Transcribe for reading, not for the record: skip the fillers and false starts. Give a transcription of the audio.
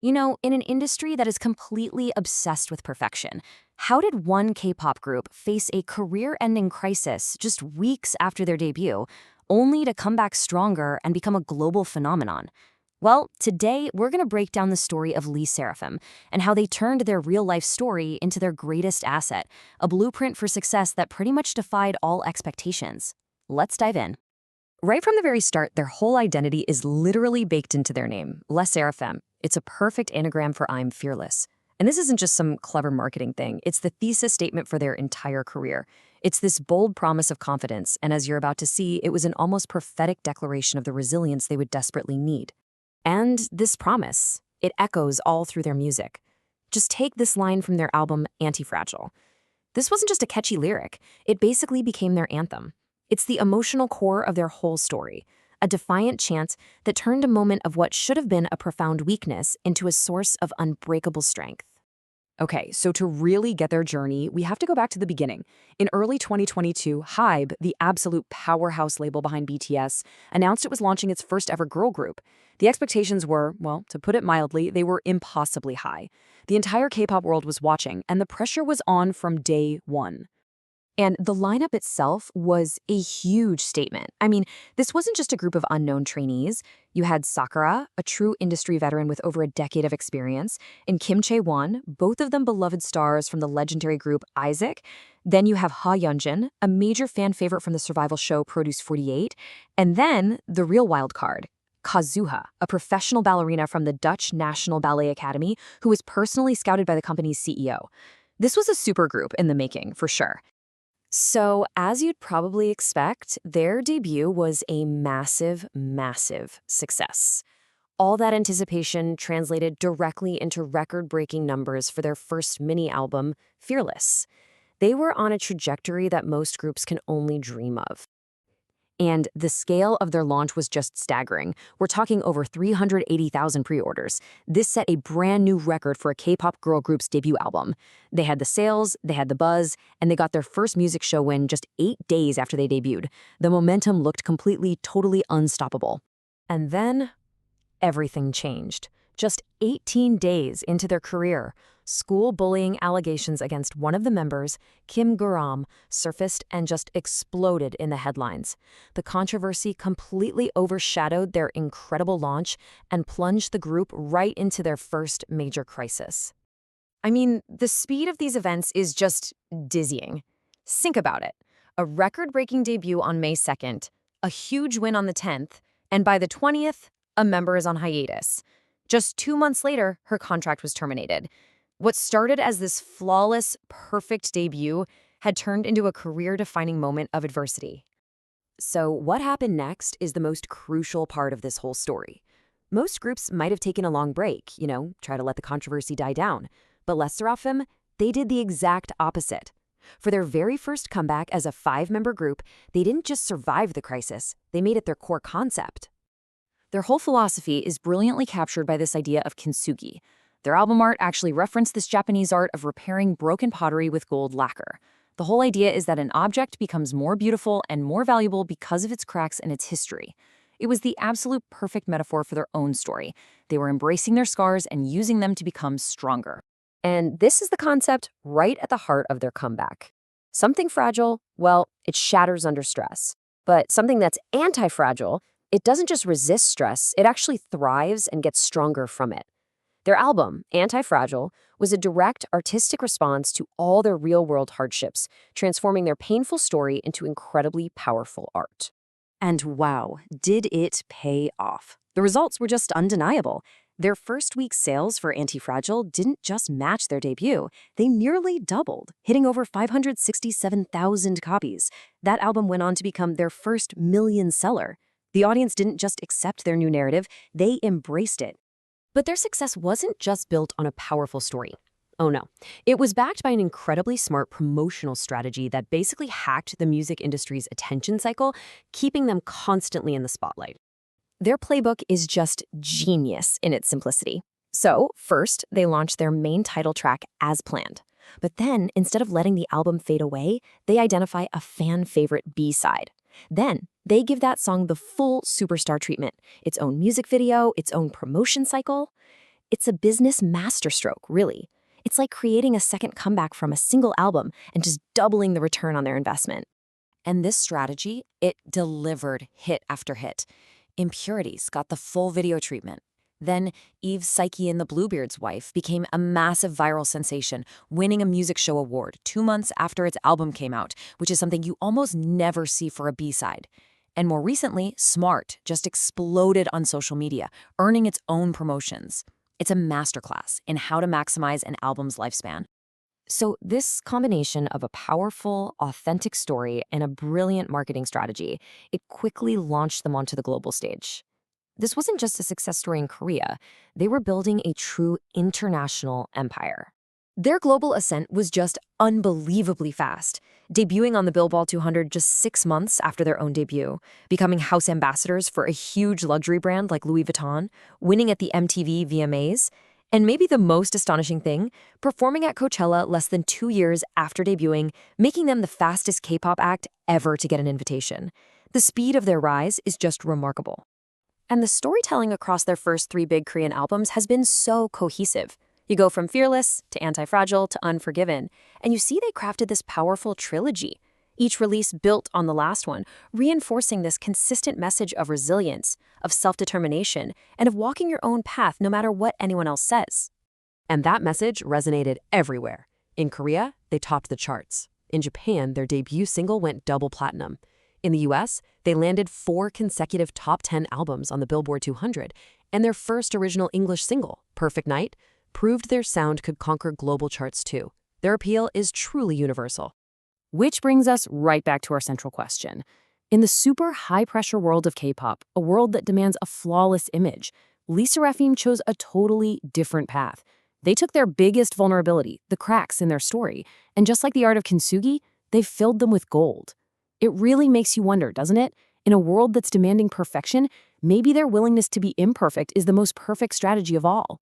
In an industry that is completely obsessed with perfection, how did one K-pop group face a career-ending crisis just weeks after their debut, only to come back stronger and become a global phenomenon? Well, today we're going to break down the story of SSERAFIM and how they turned their real-life story into their greatest asset, a blueprint for success that pretty much defied all expectations. Let's dive in. Right from the very start, their whole identity is literally baked into their name, Les Seraphim. It's a perfect anagram for I'm fearless. And this isn't just some clever marketing thing. It's the thesis statement for their entire career. It's this bold promise of confidence, and as you're about to see, it was an almost prophetic declaration of the resilience they would desperately need. And this promise, it echoes all through their music. Just take this line from their album, Anti-Fragile. This wasn't just a catchy lyric. It basically became their anthem. It's the emotional core of their whole story, a defiant chant that turned a moment of what should have been a profound weakness into a source of unbreakable strength. Okay, so to really get their journey, we have to go back to the beginning. In early 2022, HYBE, the absolute powerhouse label behind BTS, announced it was launching its first ever girl group. The expectations were, well, to put it mildly, they were impossibly high. The entire K-pop world was watching, and the pressure was on from day one. And the lineup itself was a huge statement. I mean, this wasn't just a group of unknown trainees. You had Sakura, a true industry veteran with over a decade of experience, and Kim Chaewon, both of them beloved stars from the legendary group Isaac. Then you have Yunjin, a major fan favorite from the survival show Produce 48. And then the real wild card, Kazuha, a professional ballerina from the Dutch National Ballet Academy who was personally scouted by the company's CEO. This was a supergroup in the making, for sure. So, as you'd probably expect, their debut was a massive, massive success. All that anticipation translated directly into record-breaking numbers for their first mini-album, Fearless. They were on a trajectory that most groups can only dream of. And the scale of their launch was just staggering. We're talking over 380,000 pre-orders. This set a brand new record for a K-pop girl group's debut album. They had the sales, they had the buzz, and they got their first music show win just 8 days after they debuted. The momentum looked completely, totally unstoppable. And then, everything changed. Just 18 days into their career, school bullying allegations against one of the members, Kim Chaewon, surfaced and just exploded in the headlines. The controversy completely overshadowed their incredible launch and plunged the group right into their first major crisis. I mean, the speed of these events is just dizzying. Think about it. A record-breaking debut on May 2nd, a huge win on the 10th, and by the 20th, a member is on hiatus. Just 2 months later, her contract was terminated. What started as this flawless, perfect debut had turned into a career-defining moment of adversity. So what happened next is the most crucial part of this whole story. Most groups might have taken a long break, try to let the controversy die down. But Les Seraphim, they did the exact opposite. For their very first comeback as a 5-member group, they didn't just survive the crisis, they made it their core concept. Their whole philosophy is brilliantly captured by this idea of kintsugi. Their album art actually referenced this Japanese art of repairing broken pottery with gold lacquer. The whole idea is that an object becomes more beautiful and more valuable because of its cracks and its history. It was the absolute perfect metaphor for their own story. They were embracing their scars and using them to become stronger. And this is the concept right at the heart of their comeback. Something fragile, well, it shatters under stress. But something that's anti-fragile, it doesn't just resist stress, it actually thrives and gets stronger from it. Their album, Anti-Fragile, was a direct artistic response to all their real-world hardships, transforming their painful story into incredibly powerful art. And wow, did it pay off. The results were just undeniable. Their first week's sales for Anti-Fragile didn't just match their debut, they nearly doubled, hitting over 567,000 copies. That album went on to become their first million seller. The audience didn't just accept their new narrative, they embraced it. But their success wasn't just built on a powerful story. Oh no. It was backed by an incredibly smart promotional strategy that basically hacked the music industry's attention cycle, keeping them constantly in the spotlight. Their playbook is just genius in its simplicity. So, first, they launched their main title track as planned. But then, instead of letting the album fade away, they identify a fan-favorite B-side. Then, they give that song the full superstar treatment, its own music video, its own promotion cycle. It's a business masterstroke, really. It's like creating a second comeback from a single album and just doubling the return on their investment. And this strategy, it delivered hit after hit. Impurities got the full video treatment. Then Eve's Psyche and the Bluebeard's Wife became a massive viral sensation, winning a music show award 2 months after its album came out, which is something you almost never see for a B-side. And more recently, Smart just exploded on social media, earning its own promotions. It's a masterclass in how to maximize an album's lifespan. So this combination of a powerful, authentic story and a brilliant marketing strategy, it quickly launched them onto the global stage. This wasn't just a success story in Korea. They were building a true international empire. Their global ascent was just unbelievably fast, debuting on the Billboard 200 just 6 months after their own debut, becoming house ambassadors for a huge luxury brand like Louis Vuitton, winning at the MTV VMAs, and maybe the most astonishing thing, performing at Coachella less than 2 years after debuting, making them the fastest K-pop act ever to get an invitation. The speed of their rise is just remarkable. And the storytelling across their first 3 big Korean albums has been so cohesive. You go from Fearless to Anti-Fragile to Unforgiven, and you see they crafted this powerful trilogy. Each release built on the last one, reinforcing this consistent message of resilience, of self-determination, and of walking your own path no matter what anyone else says. And that message resonated everywhere. In Korea, they topped the charts. In Japan, their debut single went double platinum. In the US, they landed 4 consecutive top 10 albums on the Billboard 200, and their first original English single, Perfect Night, proved their sound could conquer global charts too. Their appeal is truly universal. Which brings us right back to our central question. In the super high-pressure world of K-pop, a world that demands a flawless image, SSERAFIM chose a totally different path. They took their biggest vulnerability, the cracks in their story, and just like the art of kintsugi, they filled them with gold. It really makes you wonder, doesn't it? In a world that's demanding perfection, maybe their willingness to be imperfect is the most perfect strategy of all.